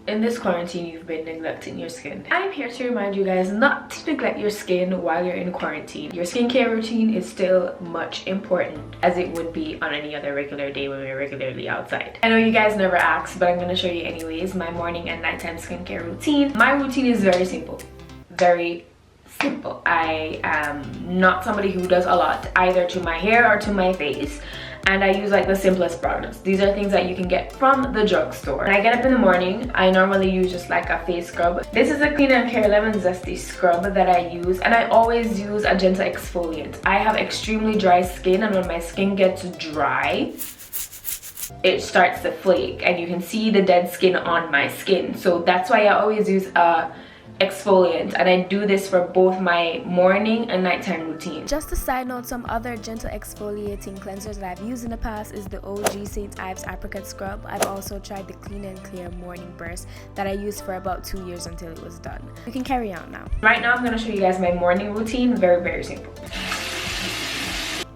In this quarantine, you've been neglecting your skin. I'm here to remind you guys not to neglect your skin while you're in quarantine. Your skincare routine is still much important as it would be on any other regular day when we're regularly outside. I know you guys never asked, but I'm going to show you anyways my morning and nighttime skincare routine. My routine is very simple. Very simple. I am not somebody who does a lot either to my hair or to my face. And I use like the simplest products. These are things that you can get from the drugstore. When I get up in the morning, I normally use just like a face scrub. This is a Clean and Care Lemon Zesty scrub that I use, and I always use a gentle exfoliant. I have extremely dry skin, and when my skin gets dry, it starts to flake, and you can see the dead skin on my skin. So that's why I always use a exfoliant, and I do this for both my morning and nighttime routine. Just a side note, some other gentle exfoliating cleansers that I've used in the past is the OG St. Ives apricot scrub. I've also tried the Clean and Clear morning burst that I used for about 2 years until it was done. You can carry on now. Right now I'm going to show you guys my morning routine. Very simple.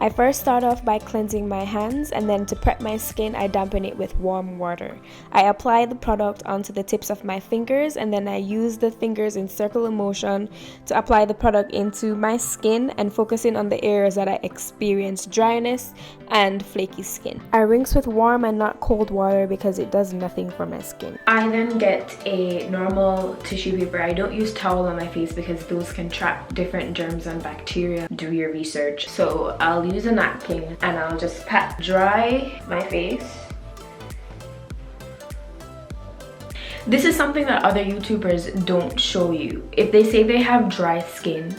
I first start off by cleansing my hands, and then to prep my skin, I dampen it with warm water. I apply the product onto the tips of my fingers, and then I use the fingers in circular motion to apply the product into my skin and focusing on the areas that I experience dryness and flaky skin. I rinse with warm and not cold water because it does nothing for my skin. I then get a normal tissue paper. I don't use towel on my face because those can trap different germs and bacteria. Do your research. So I'll use a napkin and I'll just pat dry my face. This is something that other YouTubers don't show you. If they say they have dry skin,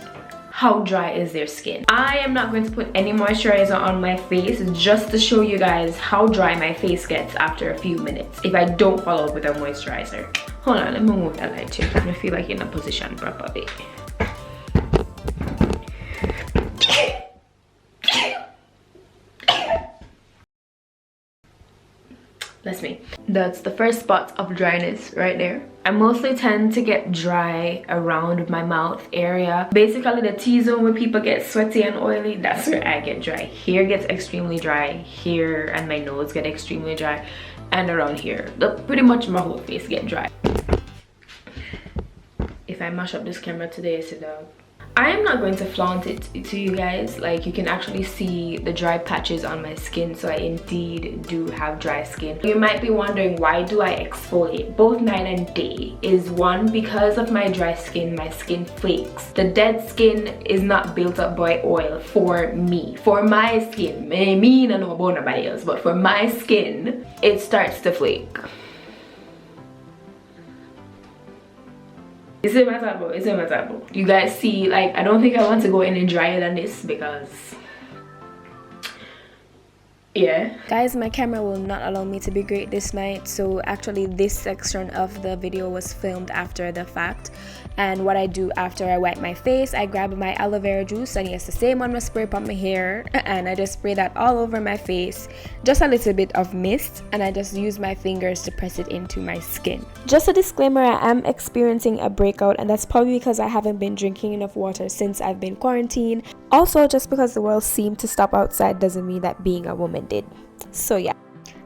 how dry is their skin? I am not going to put any moisturizer on my face just to show you guys how dry my face gets after a few minutes if I don't follow up with a moisturizer. Hold on, let me move that light too. I feel like in a position properly. That's me. That's the first spot of dryness right there. I mostly tend to get dry around my mouth area. Basically the T-zone where people get sweaty and oily, that's where I get dry. Here gets extremely dry. Here and my nose get extremely dry. And around here. Pretty much my whole face get dry. If I mash up this camera today, it's a dog. I am not going to flaunt it to you guys. Like, you can actually see the dry patches on my skin, so I indeed do have dry skin. You might be wondering, why do I exfoliate both night and day? Is one, because of my dry skin, my skin flakes. The dead skin is not built up by oil for me. For my skin, me and no about nobody else, but for my skin, it starts to flake. It's in my table. It's in my table. You guys see, like, I don't think I want to go any drier than this because, yeah. Guys, my camera will not allow me to be great this night, so actually this section of the video was filmed after the fact. And what I do after I wipe my face, I grab my aloe vera juice, and it's the same one I spray on my hair, and I just spray that all over my face, just a little bit of mist, and I just use my fingers to press it into my skin. Just a disclaimer, I am experiencing a breakout, and that's probably because I haven't been drinking enough water since I've been quarantined. Also, just because the world seemed to stop outside doesn't mean that being a woman did. So yeah.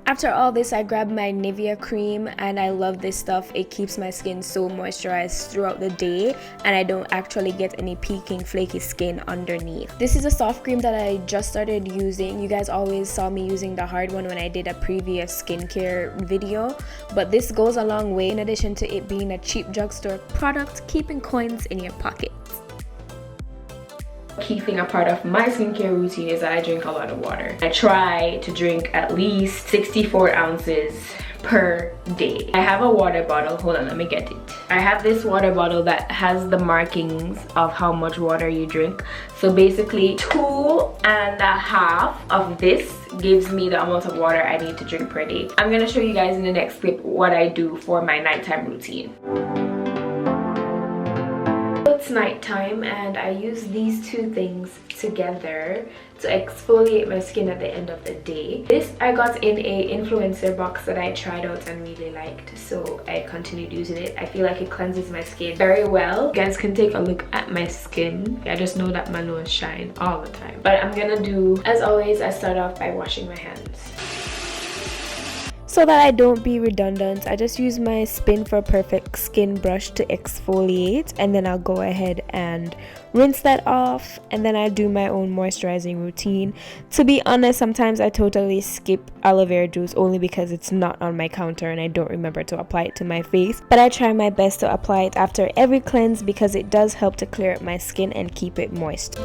After all this, I grabbed my Nivea Cream, and I love this stuff. It keeps my skin so moisturized throughout the day, and I don't actually get any peaking flaky skin underneath. This is a soft cream that I just started using. You guys always saw me using the hard one when I did a previous skincare video, but this goes a long way. In addition to it being a cheap drugstore product, keeping coins in your pocket. Key thing, a part of my skincare routine is that I drink a lot of water. I try to drink at least 64 ounces per day. I have a water bottle. Hold on, let me get it. I have this water bottle that has the markings of how much water you drink. So basically 2.5 of this gives me the amount of water I need to drink per day. I'm gonna show you guys in the next clip what I do for my nighttime routine. it's nighttime and I use these two things together to exfoliate my skin at the end of the day. This I got in a influencer box that I tried out and really liked, so I continued using it. I feel like it cleanses my skin very well. You guys can take a look at my skin. I just know that my nose shine all the time. But I'm gonna do, as always, I start off by washing my hands. So that I don't be redundant, I just use my Spin for Perfect skin brush to exfoliate, and then I'll go ahead and rinse that off, and then I do my own moisturizing routine. To be honest, sometimes I totally skip aloe vera juice only because it's not on my counter and I don't remember to apply it to my face, but I try my best to apply it after every cleanse because it does help to clear up my skin and keep it moist.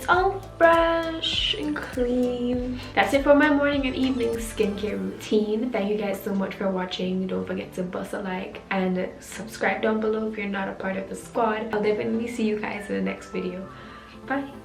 It's all fresh and clean. That's it for my morning and evening skincare routine. Thank you guys so much for watching. Don't forget to bust a like and subscribe down below if you're not a part of the squad. I'll definitely see you guys in the next video. Bye.